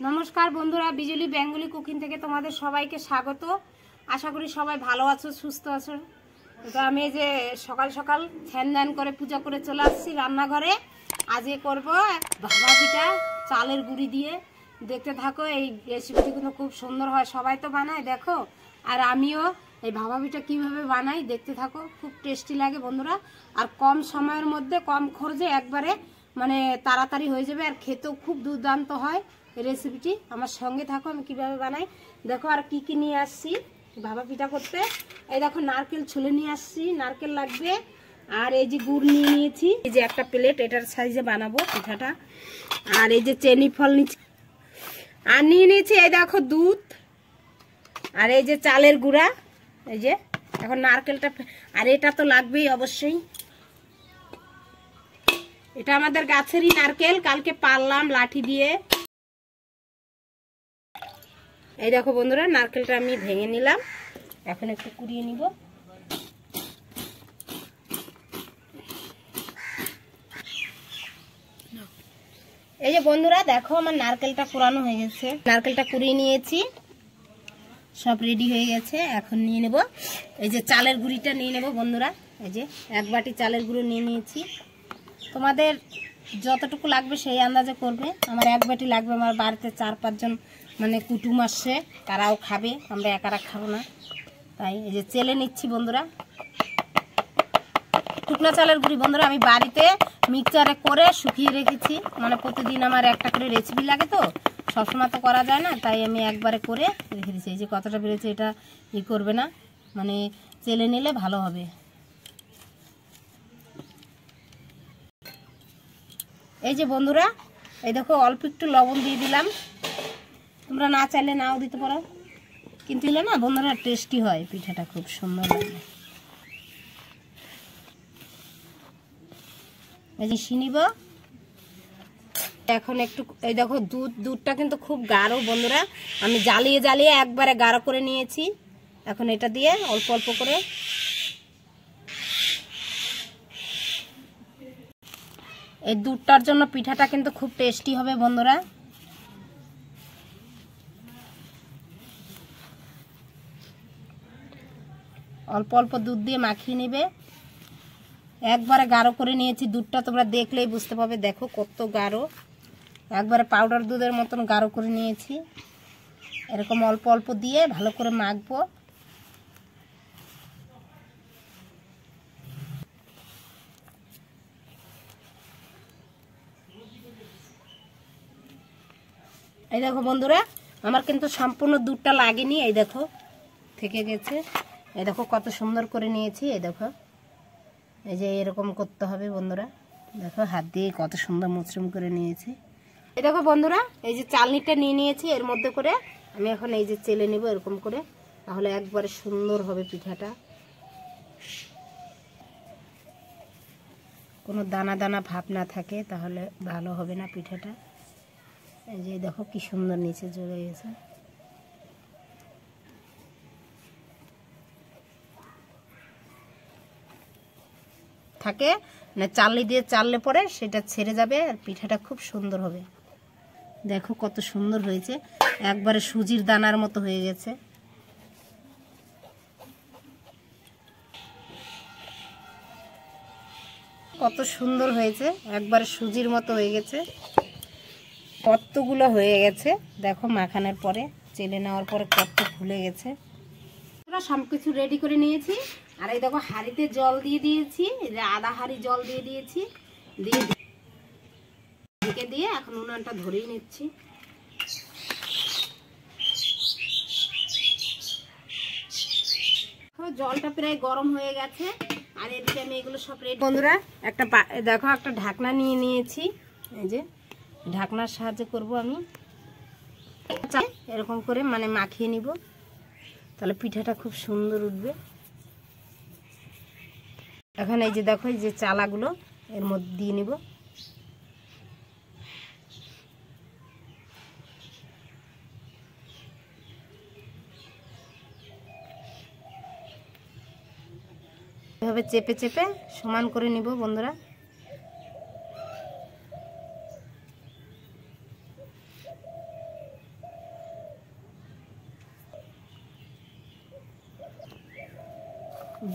নমস্কার বন্ধুরা, বিজলি Bengali cooking থেকে তোমাদের সবাইকে স্বাগত। আশা করি সবাই ভালো আছো, সুস্থ আছো। তো আমি এই যে সকাল সকাল ধ্যান করে পূজা করে চলে আসছি রান্নাঘরে। আজকে করব ভাপা পিঠা চালের গুঁড়ি দিয়ে। দেখতে থাকো, এই রেসিপিটি কিন্তু খুব সুন্দর হয়, সবাই তো বানায় দেখো। আর আমিও এই ভাপা পিঠা কীভাবে বানাই দেখতে থাকো, খুব টেস্টি লাগে বন্ধুরা। আর কম সময়ের মধ্যে কম খরচে একবারে মানে তাড়াতাড়ি হয়ে যাবে, আর খেতেও খুব দুর্দান্ত হয় এই রেসিপিটি। আমার সঙ্গে থাকো, আমি কিভাবে বানাই দেখো। আর কি কি নিয়ে আসছি ভাপা পিঠা করতে, এই দেখো নারকেল ছুলে নিয়ে আসছি, নারকেল লাগবে। আর এই যে গুড় নিয়ে নিয়েছি, এই যে একটা প্লেট, এটার সাইজে বানাবো পিঠাটা। আর এই যে চেনি ফল নিচ্ছি, আর নিয়ে নিয়েছি এই দেখো দুধ, আর এই যে চালের গুঁড়া, এই যে এখন নারকেলটা। আর এটা তো লাগবেই অবশ্যই, এটা আমাদের গাছেরই নারকেল, কালকে পারলাম লাঠি দিয়ে। এই দেখো বন্ধুরা, নারকেলটা আমি ভেঙে নিলাম, এখন একটু কুড়িয়ে নিব। এই যে বন্ধুরা দেখো, আমার নারকেলটা কুড়ানো হয়ে গেছে, নারকেলটা কুড়িয়ে নিয়েছি, সব রেডি হয়ে গেছে। এখন নিয়ে নেব এই যে চালের গুঁড়িটা নিয়ে নেব বন্ধুরা। এই যে এক বাটি চালের গুঁড়ো নিয়ে নিয়েছি, তোমাদের যতটুকু লাগবে সেই আন্দাজে করবে। আমার এক বাটি লাগবে, আমার বাড়িতে 4-5 জন মানে কুটুম আসছে, তারাও খাবে, আমরা একারা খাবো না, তাই এই যে চেলে নিচ্ছি বন্ধুরা। শুকনো চালের গুঁড়ি বন্ধুরা আমি বাড়িতে মিক্সচারে করে শুকিয়ে রেখেছি, মানে প্রতিদিন আমার একটা করে রেসিপি লাগে, তো সবসময় তো করা যায় না, তাই আমি একবারে করে রেখে দিচ্ছি। এই যে কতটা বেড়েছে, এটা করবে না, মানে চেলে নিলে ভালো হবে। এই যে বন্ধুরা, এই দেখো অল্প একটু লবণ দিয়ে দিলাম, তোমরা না চাইলে নাও দিতে পারো, কিন্তু দিলে না বন্ধুরা টেস্টি হয়, পিঠাটা খুব সুন্দর লাগে। এই যে নিব এখন একটু, এই দেখো দুধটা কিন্তু খুব গাঢ় বন্ধুরা, আমি জ্বালিয়ে একবারে গাঢ় করে নিয়েছি। এখন এটা দিয়ে অল্প অল্প করে এই দুধটার জন্য পিঠাটা কিন্তু খুব টেস্টি হবে বন্ধুরা। অল্প অল্প দুধ দিয়ে মাখিয়ে নেবে, একবারে গাঢ় করে নিয়েছি দুধটা, তোমরা দেখলেই বুঝতে পারবে, দেখো কত গাঢ়, একবারে পাউডার দুধের মতন গাঢ় করে নিয়েছি। এরকম অল্প অল্প দিয়ে ভালো করে মাখবো। এই দেখো বন্ধুরা, আমার কিন্তু সম্পূর্ণ দুধটা লাগেনি, এই দেখো থেকে গেছে, এই দেখো কত সুন্দর করে নিয়েছি। এই দেখো, এই যে এরকম করতে হবে বন্ধুরা, দেখো হাত দিয়ে কত সুন্দর মুচড়ুম করে নিয়েছি। এই দেখো বন্ধুরা, এই যে চালনিটা নিয়ে নিয়েছি, এর মধ্যে করে আমি এখন এই যে চেলে নেব এরকম করে, তাহলে একবারে সুন্দর হবে পিঠাটা, কোনো দানা দানা ভাব না থাকে, তাহলে ভালো হবে না পিঠাটা। এই যে দেখো কি সুন্দর নিচে জড়ে গেছে। থাকে না চালনি দিয়ে চাললে পরে সেটা ছেড়ে যাবে, আর পিঠাটা খুব সুন্দর হবে। দেখো কত সুন্দর হয়েছে, একবারে সুজির দানার মতো হয়ে গেছে। কত সুন্দর হয়েছে, একবারে সুজির মতো হয়ে গেছে, কতগুলো হয়ে গেছে দেখো মাখানোর পরে, চেলে নেওয়ার পরে কত ফুলে গেছে। সব কিছু রেডি করে নিয়েছি, আর এই দেখো হাঁড়িতে জল দিয়ে দিয়েছি, আধা হাঁড়ি জল দিয়ে দিয়েছি, দিয়ে এখন উনানটা ধরিয়ে নিচ্ছি। জলটা প্রায় গরম হয়ে গেছে, আর এদিকে আমি এগুলো সব রেডি। বন্ধুরা একটা দেখো একটা ঢাকনা নিয়ে নিয়েছি, এই যে ঢাকনার সাহায্যে করব আমি, এরকম করে মানে মাখিয়ে নিব, তাহলে পিঠাটা খুব সুন্দর উঠবে। এখন এই যে দেখো, এই যে চালাগুলো এর মধ্যে দিয়ে নিব, এভাবে চেপে চেপে সমান করে নিব বন্ধুরা।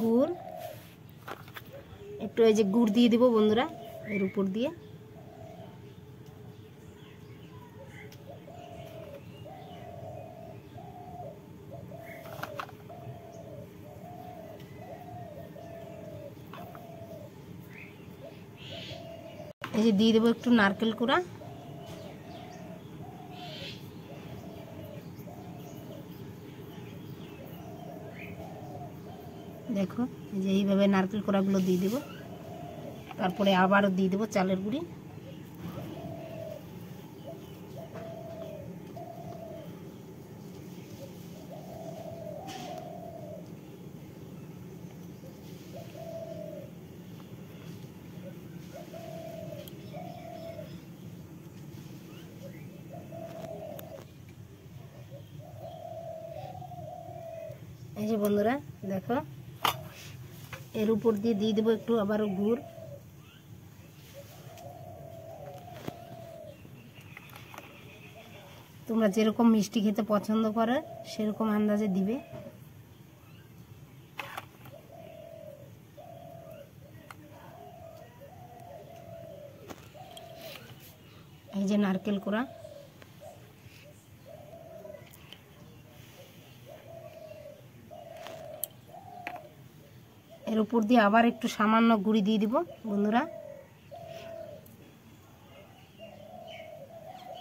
গুড়, একটু এই যে গুড় দিয়ে দিব বন্ধুরা এর উপর দিয়ে। এই যে দিয়ে দেবো একটু নারকেল কোড়া। দেখো এই যে এইভাবে নারকেল কোড়াগুলো দিয়ে দেবো। তারপরে আবারও দিয়ে দেবো চালের গুঁড়ি। এই যে বন্ধুরা দেখো এর উপর দিয়ে দেবো একটু আবারও গুড়। তোমরা যেরকম মিষ্টি খেতে পছন্দ করো সেরকম আন্দাজে দিবে। এই যে নারকেল কোড়া, এর উপর দিয়ে আবার একটু সামান্য গুঁড়ি দিয়ে দিব বন্ধুরা।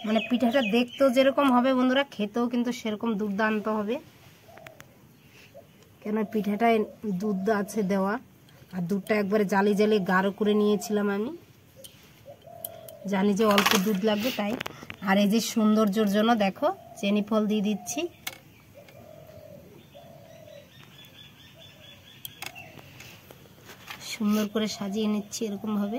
মানে পিঠাটা দেখতেও যেরকম হবে বন্ধুরা খেতেও কিন্তু সেরকম দুর্দান্ত হবে। কেন পিঠাটায় দুধ আছে দেওয়া, আর দুধটা একবারে জালি জালি গাঢ় করে নিয়েছিলাম আমি, জানি যে অল্প দুধ লাগবে তাই। আর এই যে সৌন্দর্যের জন্য দেখো চেনি ফল দিয়ে দিচ্ছি। সুন্দর করে সাজিয়ে নিচ্ছি এরকম ভাবে।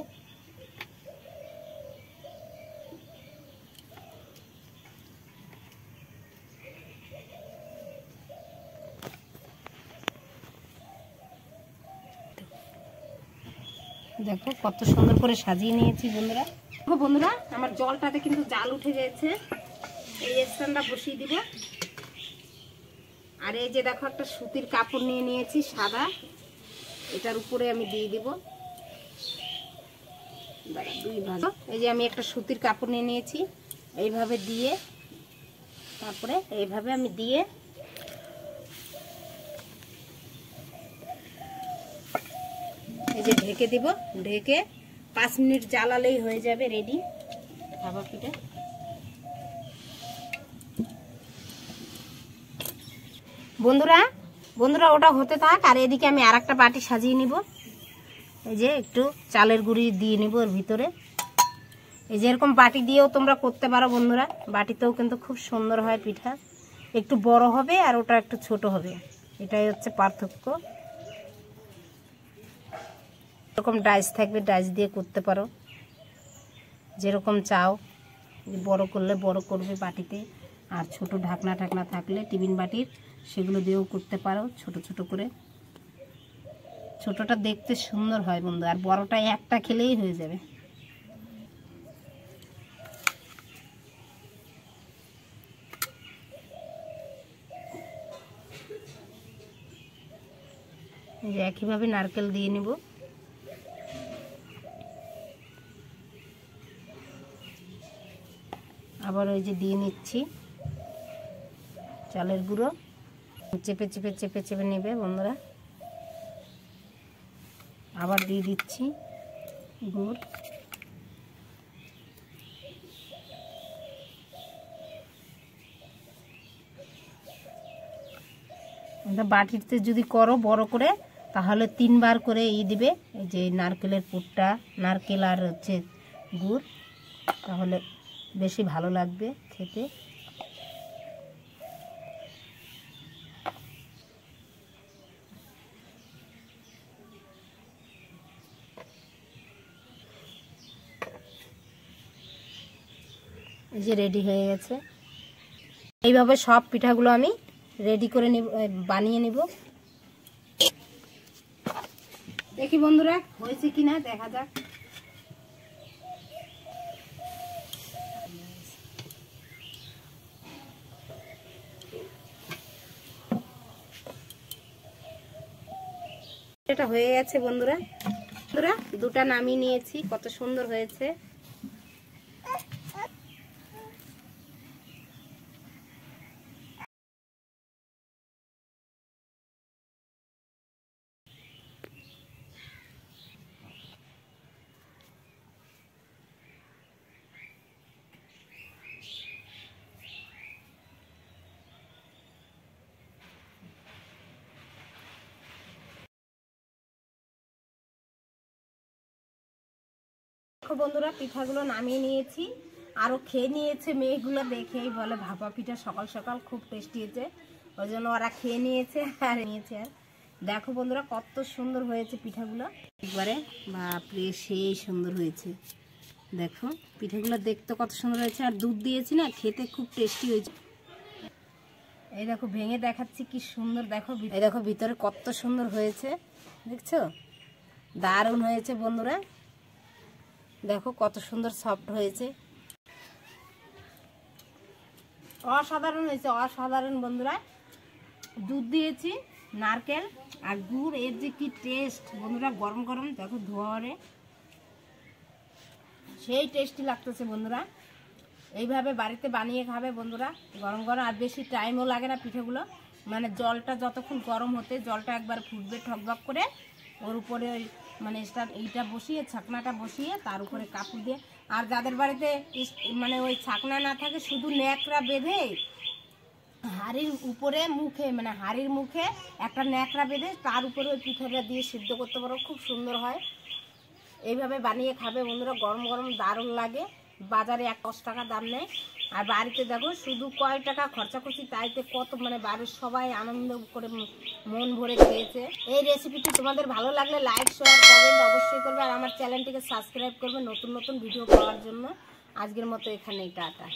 দেখো কত সুন্দর করে সাজিয়ে নিয়েছি বন্ধুরা। দেখো বন্ধুরা আমার জলটাতে কিন্তু জাল উঠে গেছে। এই স্ট্যান্ডটা বসিয়ে দিব। আর এই যে দেখো একটা সুতির কাপড় নিয়ে নিয়েছি সাদা, এটার উপরে আমি দিয়ে দিব। দুই ভাগ এই যে আমি একটা সুতির কাপড় নিয়ে নিয়েছি, এইভাবে দিয়ে তারপরে এইভাবে আমি দিয়ে এই যে ঢেকে দিব। ঢেকে 5 মিনিট জ্বালালেই হয়ে যাবে রেডি ভাপা পিঠা। বন্ধুরা বন্ধুরা ওটা হতে থাক, আর এদিকে আমি আরেকটা বাটি সাজিয়ে নিব। এই যে একটু চালের গুঁড়ি দিয়ে নিব এর ভিতরে। এই যে এরকম বাটি দিয়েও তোমরা করতে পারো বন্ধুরা, বাটিতেও কিন্তু খুব সুন্দর হয় পিঠা। একটু বড় হবে আর ওটা একটু ছোট হবে, এটাই হচ্ছে পার্থক্য। এরকম ডাইস থাকবে, ডাইস দিয়ে করতে পারো যেরকম চাও। বড় করলে বড় করবে বাটিতে, আর ছোট ঢাকনা ঢাকনা থাকলে টিফিন বাটির সেগুলো দিয়েও করতে পারো ছোট ছোট করে। ছোটটা দেখতে সুন্দর হয় বন্ধু, আর বড়টা একটা খেলেই হয়ে যাবে। এই যে একইভাবে নারকেল দিয়ে নিব। আবার ওই যে দিয়ে নিচ্ছি চালের গুঁড়ো, চেপে চেপে চেপে চেপে নেবে বন্ধুরা। আবার দিয়ে দিচ্ছি গুড়। বাটিতে যদি করো বড় করে তাহলে 3 বার করে দিবে এই যে নারকেলের পুরটা, নারকেল আর হচ্ছে গুড়, তাহলে বেশি ভালো লাগবে খেতে। এই যে রেডি হয়ে গেছে। এইভাবে সব পিঠাগুলো আমি রেডি করে নিব, বানিয়ে নিব। দেখি বন্ধুরা হয়েছে কিনা দেখা যাক। এটা হয়ে গেছে বন্ধুরা। দুটা নামিয়ে নিয়েছি, কত সুন্দর হয়েছে। বন্ধুরা পিঠাগুলো নামিয়ে নিয়েছি, আরো খেয়ে নিয়েছে মেয়েগুলো, দেখেই বলে ভাপা পিঠা সকাল সকাল খুব টেস্টি হয়েছে, ওই জন্য ওরা খেয়ে নিয়েছে আর নিয়েছে। আর দেখো বন্ধুরা কত সুন্দর হয়েছে পিঠাগুলো, একবারে বাপরে সেই সুন্দর হয়েছে। দেখো পিঠাগুলো দেখতে কত সুন্দর হয়েছে, আর দুধ দিয়েছি না, খেতে খুব টেস্টি হয়েছে। এই দেখো ভেঙে দেখাচ্ছি কি সুন্দর, দেখো এই দেখো ভিতরে কত সুন্দর হয়েছে, দেখছো দারুণ হয়েছে বন্ধুরা। দেখো কত সুন্দর সফট হয়েছে, অসাধারণ হয়েছে, অসাধারণ বন্ধুরা। দুধ দিয়েছি, নারকেল আর গুড়, এর যে কি টেস্ট বন্ধুরা, গরম গরম দেখো ধোয়ারে সেই টেস্টি লাগতেছে বন্ধুরা। এইভাবে বাড়িতে বানিয়ে খাবে বন্ধুরা, গরম গরম, আর বেশি টাইমও লাগে না পিঠেগুলো, মানে জলটা যতক্ষণ গরম হতে জলটা একবার ফুটবে ঠকবক করে, ওর উপরে মানে এইটা বসিয়ে ছাকনাটা বসিয়ে তার উপরে কাপড় দিয়ে, আর যাদের বাড়িতে মানে ওই ছাকনা না থাকে শুধু ন্যাকড়া বেঁধে হাড়ির উপরে মুখে, মানে হাড়ির মুখে একটা ন্যাকড়া বেঁধে তার উপরে ওই পিঠাটা দিয়ে সিদ্ধ করতে পারো, খুব সুন্দর হয়। এইভাবে বানিয়ে খাবে বন্ধুরা, গরম গরম দারুণ লাগে। বাজারে 10 টাকা দাম নেয়, আর বাড়িতে দেখো শুধু কয় টাকা খরচা করছি, তাইতে কত মানে বাড়ির সবাই আনন্দ করে মন ভরে খেয়েছে। এই রেসিপিটি তোমাদের ভালো লাগলে লাইক শেয়ার কমেন্ট অবশ্যই করবে, আর আমার চ্যানেলটিকে সাবস্ক্রাইব করবে নতুন নতুন ভিডিও পাওয়ার জন্য। আজকের মতো এখানেই টাটা।